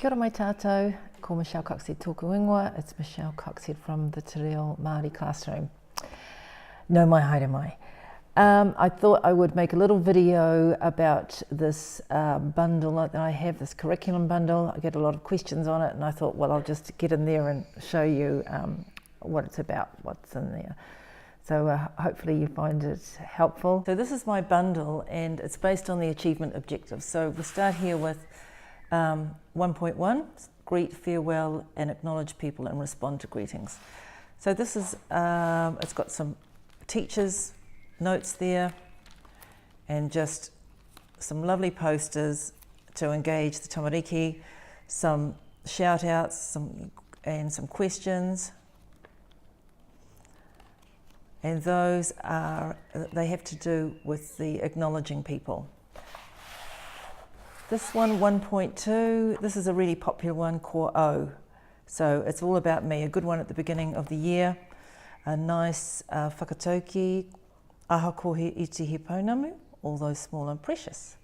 Kia ora mai tātou, ko Michelle Coxhead tōku ingoa. It's Michelle Coxhead from the Reo Māori classroom. No mai haere mai. I thought I would make a little video about this bundle that I have, this curriculum bundle. I get a lot of questions on it and I thought, well, I'll just get in there and show you what it's about, what's in there. So hopefully you find it helpful. So this is my bundle and it's based on the achievement objectives. So we'll start here with 1.1, greet, farewell and acknowledge people and respond to greetings. So this is, it's got some teachers' notes there and just some lovely posters to engage the tamariki, some shout outs and some questions. And those are, they have to do with the acknowledging people. This one, 1.2, this is a really popular one, ko o. So it's all about me, a good one at the beginning of the year. A nice whakatauki, aha kohe iti he pounamu, all those small and precious.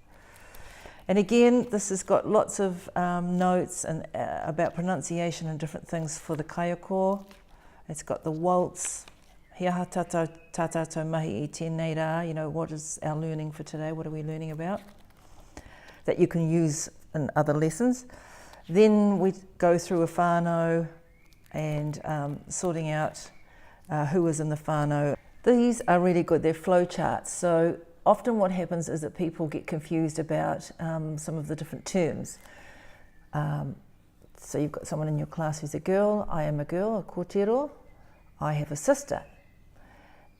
And again, this has got lots of notes and about pronunciation and different things for the kaiako. It's got the waltz. He aha tātou mahi I tēnei rā, you know, what is our learning for today? What are we learning about? That you can use in other lessons. Then we go through a whānau and sorting out who is in the whānau. These are really good, they're flow charts. So often what happens is that people get confused about some of the different terms. So you've got someone in your class who's a girl, I am a girl, a kōtero. I have a sister.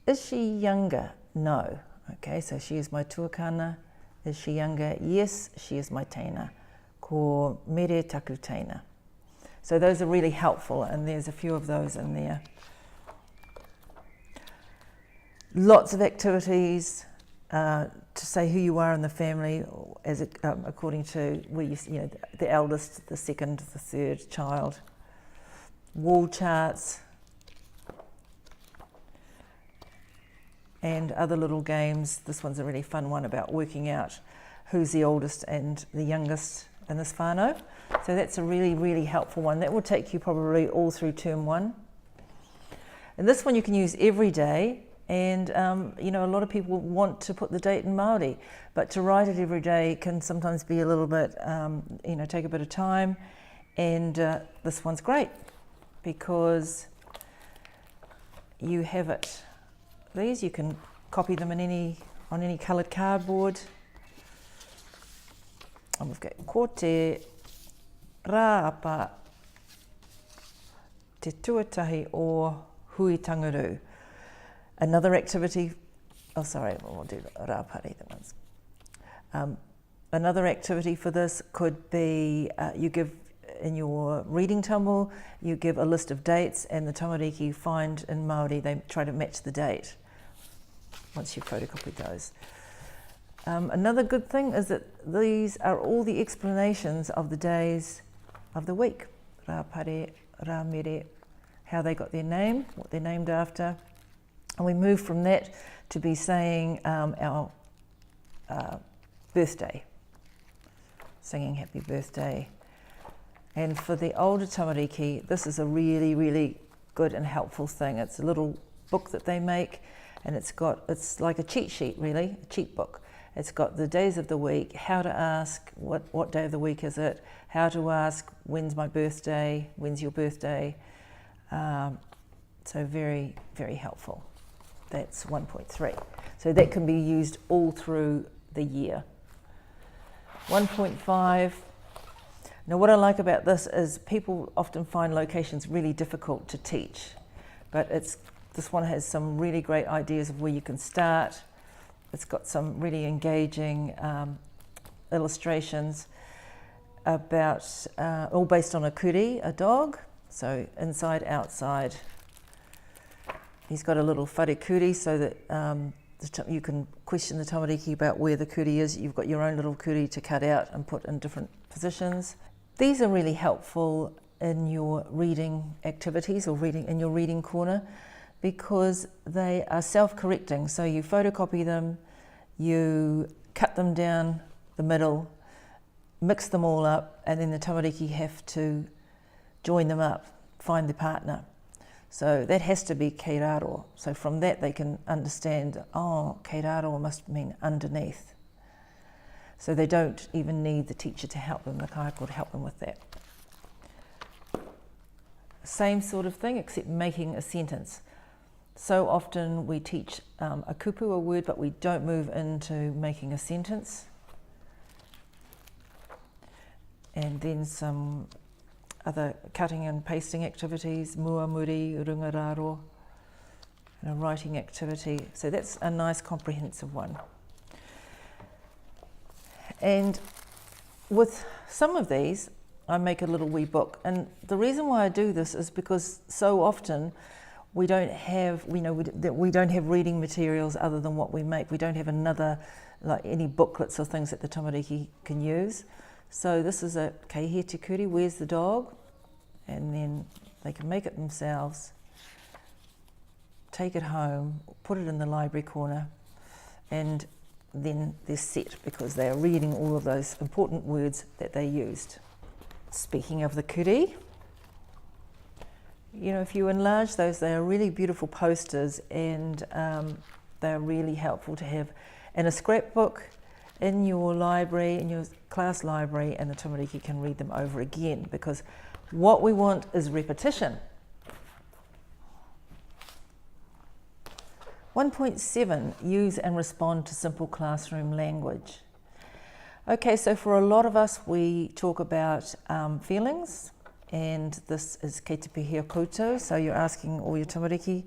Is she younger? No. Okay, so she is my tuakana. Is she younger? Yes, she is my teina. Ko mere taku teina. So those are really helpful and there's a few of those in there. Lots of activities to say who you are in the family as according to where you know, the eldest, the second, the third child. Wall charts. And other little games. This one's a really fun one about working out who's the oldest and the youngest in this whānau. So that's a really, really helpful one. That will take you probably all through term one. And this one you can use every day. And you know, a lot of people want to put the date in Māori, but to write it every day can sometimes be a little bit, you know, take a bit of time. And this one's great because you have it. These you can copy them in on any coloured cardboard. And we've got ko te rāapa te tuatahi o hui tangaru. Another activity, oh sorry, we'll do rāpari the ones. Another activity for this could be you give in your reading tumble, you give a list of dates and the tamariki find in Māori, they try to match the date once you've photocopied those. Another good thing is that these are all the explanations of the days of the week. Rāpare, rāmere, how they got their name, what they're named after. And we move from that to be saying our birthday, singing happy birthday. And for the older tamariki, this is a really, really good and helpful thing. It's a little book that they make and it's like a cheat sheet really, a cheat book. It's got the days of the week, how to ask, what day of the week is it, how to ask, when's my birthday, when's your birthday. So very, very helpful. That's 1.3. So that can be used all through the year. 1.5. Now what I like about this is people often find locations really difficult to teach, but this one has some really great ideas of where you can start. It's got some really engaging illustrations about, all based on a kuri, a dog, so inside, outside. He's got a little whare kuri so that you can question the tamariki about where the kuri is. You've got your own little kuri to cut out and put in different positions. These are really helpful in your reading activities or in your reading corner because they are self-correcting. So you photocopy them, you cut them down the middle, mix them all up, and then the tamariki have to join them up, find their partner. So that has to be kei raro. So from that they can understand, oh, kei raro must mean underneath. So they don't even need the teacher to help them, the kaiako to help them with that. Same sort of thing, except making a sentence. So often we teach a kupu, a word, but we don't move into making a sentence. And then some other cutting and pasting activities, mua muri, rungararo, and a writing activity. So that's a nice comprehensive one. And with some of these, I make a little wee book. And the reason why I do this is because so often we don't have, we don't have reading materials other than what we make. We don't have another, like any booklets or things that the tamariki can use. So this is a kei he te kuri, where's the dog? And then they can make it themselves, take it home, put it in the library corner, and then they're set because they are reading all of those important words that they used. Speaking of the kuri, if you enlarge those, they are really beautiful posters, and they're really helpful to have in a scrapbook, in your library, in your class library, and the tamariki can read them over again, because what we want is repetition. 1.7, use and respond to simple classroom language. Okay, so for a lot of us, we talk about feelings, and this is kei te pihia koutou, so you're asking all your tamariki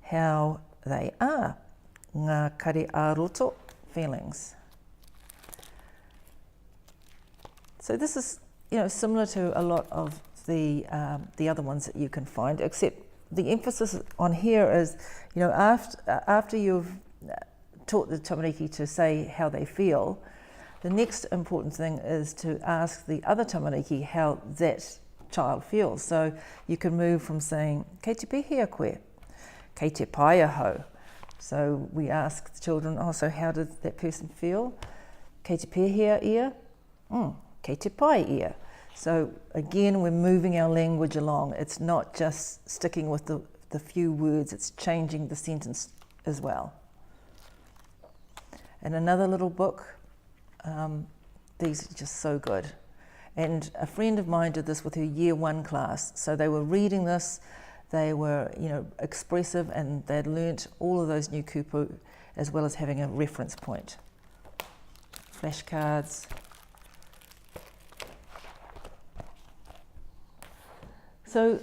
how they are. Ngā kare ā-roto, feelings. So this is, similar to a lot of the other ones that you can find, except the emphasis on here is, after you've taught the tamariki to say how they feel, the next important thing is to ask the other tamariki how that child feels. So you can move from saying, kei te pihia koe, kei te paia hau. So we ask the children, so how does that person feel? Kei te pihia ia? Kei te pai ia. So again, we're moving our language along. It's not just sticking with the few words, it's changing the sentence as well. And another little book, these are just so good. And a friend of mine did this with her year 1 class. So they were reading this, they were expressive, and they'd learnt all of those new kupu, as well as having a reference point. Flashcards. So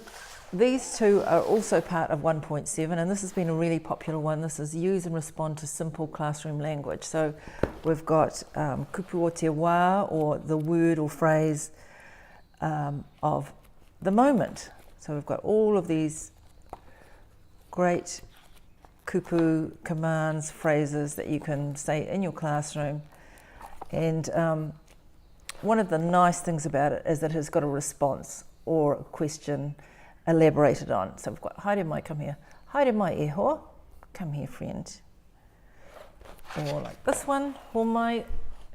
these two are also part of 1.7, and this has been a really popular one. This is use and respond to simple classroom language. So we've got kupu o te wā, or the word or phrase of the moment. So we've got all of these great kupu commands, phrases that you can say in your classroom. And one of the nice things about it is that it has got a response or a question elaborated on. So we've got, haere mai, come here. Haere mai e hoa, come here friend. Or like this one, ho mai,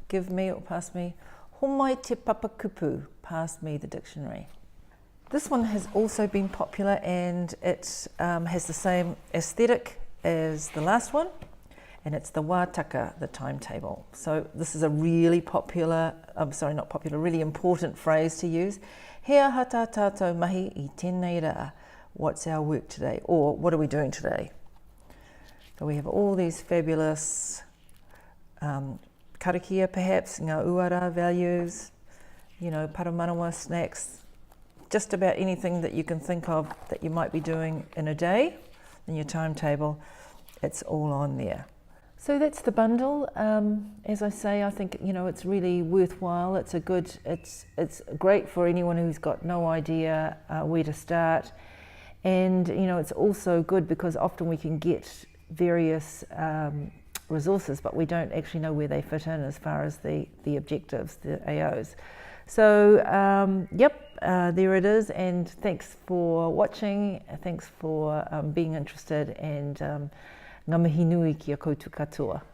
give me or pass me. Ho mai te papa kupu, pass me the dictionary. This one has also been popular, and it has the same aesthetic as the last one, and it's the wātaka, the timetable. So this is a really popular, really important phrase to use. He aha tā tātou mahi I tēnei rā. What's our work today? Or what are we doing today? So we have all these fabulous karakia perhaps, ngā uara values, paramanawa snacks, just about anything that you can think of that you might be doing in a day, in your timetable, it's all on there. So that's the bundle. As I say, I think it's really worthwhile. It's great for anyone who's got no idea where to start, and it's also good because often we can get various resources, but we don't actually know where they fit in as far as the objectives, the AOs. So there it is, and thanks for watching. Thanks for being interested, and ngā mihi nui ki a koutou katoa.